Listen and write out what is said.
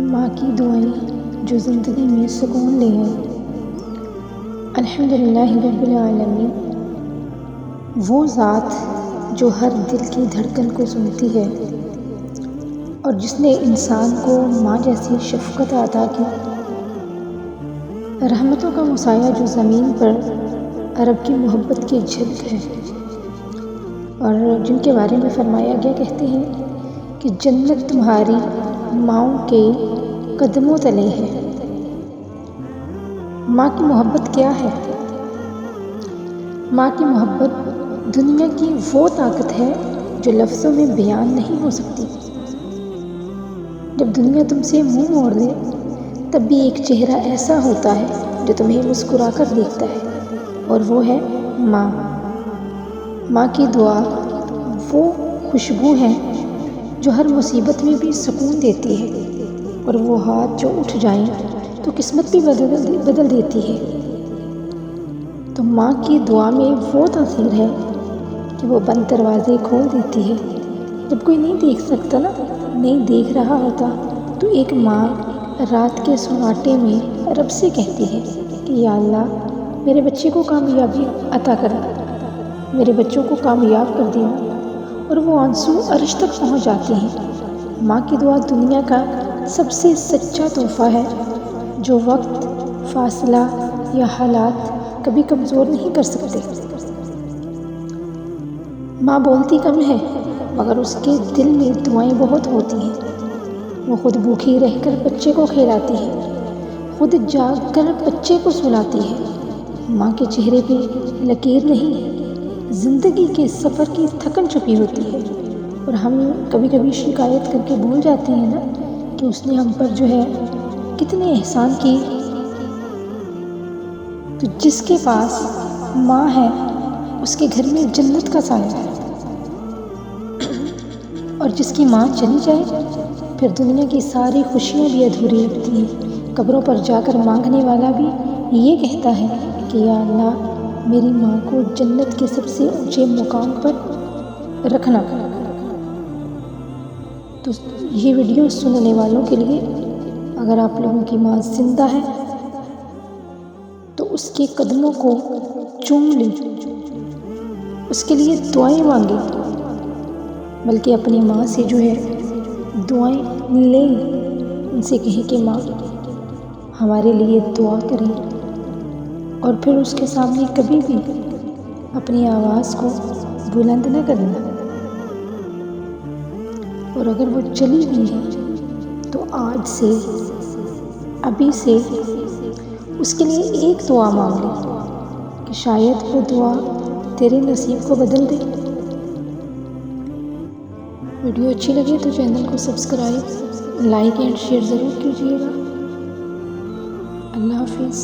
ماں کی دعائیں جو زندگی میں سکون لے آئیں۔ الحمدللہ رب العالمین، وہ ذات جو ہر دل کی دھڑکن کو سنتی ہے اور جس نے انسان کو ماں جیسی شفقت عطا کی، رحمتوں کا مسایہ جو زمین پر رب کی محبت کی جھلک ہے، اور جن کے بارے میں فرمایا گیا، کہتے ہیں کہ جنت تمہاری ماؤں کے قدموں تلے ہے۔ ماں کی محبت کیا ہے؟ ماں کی محبت دنیا کی وہ طاقت ہے جو لفظوں میں بیان نہیں ہو سکتی۔ جب دنیا تم سے منہ موڑ دے تب بھی ایک چہرہ ایسا ہوتا ہے جو تمہیں مسکرا کر دیکھتا ہے، اور وہ ہے ماں۔ ماں کی دعا وہ خوشبو ہے جو ہر مصیبت میں بھی سکون دیتی ہے، اور وہ ہاتھ جو اٹھ جائیں تو قسمت بھی بدل دیتی ہے۔ تو ماں کی دعا میں وہ تاثیر ہے کہ وہ بند دروازے کھول دیتی ہے۔ جب کوئی نہیں دیکھ سکتا نا، نہیں دیکھ رہا ہوتا، تو ایک ماں رات کے سناٹے میں رب سے کہتی ہے کہ یا اللہ، میرے بچے کو کامیابی عطا کر، میرے بچوں کو کامیاب کر دینا، اور وہ آنسو عرش تک پہنچ جاتے ہیں۔ ماں کی دعا دنیا کا سب سے سچا تحفہ ہے جو وقت، فاصلہ یا حالات کبھی کمزور نہیں کر سکتے۔ ماں بولتی کم ہے مگر اس کے دل میں دعائیں بہت ہوتی ہیں۔ وہ خود بھوکی رہ کر بچے کو کھلاتی ہے، خود جاگ کر بچے کو سلاتی ہے۔ ماں کے چہرے پہ لکیر نہیں، زندگی کے سفر کی تھکن چھپی ہوتی ہے، اور ہم کبھی کبھی شکایت کر کے بھول جاتے ہیں نا کہ اس نے ہم پر جو ہے کتنے احسان کی۔ تو جس کے پاس ماں ہے اس کے گھر میں جنت کا سایہ ہے، اور جس کی ماں چلی جائے پھر دنیا کی ساری خوشیاں بھی ادھوری لگتی ہیں۔ قبروں پر جا کر مانگنے والا بھی یہ کہتا ہے کہ یا اللہ، میری ماں کو جنت کے سب سے اونچے مقام پر رکھنا۔ تو یہ ویڈیو سننے والوں کے لیے، اگر آپ لوگوں کی ماں زندہ ہے تو اس کے قدموں کو چوم لیں، اس کے لیے دعائیں مانگیں، بلکہ اپنی ماں سے جو ہے دعائیں لیں، ان سے کہیں کہ ماں ہمارے لیے دعا کریں، اور پھر اس کے سامنے کبھی بھی اپنی آواز کو بلند نہ کرنا۔ اور اگر وہ چلی گئی ہے تو آج سے، ابھی سے اس کے لیے ایک دعا مانگ لیں کہ شاید وہ دعا تیرے نصیب کو بدل دے۔ ویڈیو اچھی لگے تو چینل کو سبسکرائب، لائک اینڈ شیئر ضرور کیجیے گا۔ اللہ حافظ۔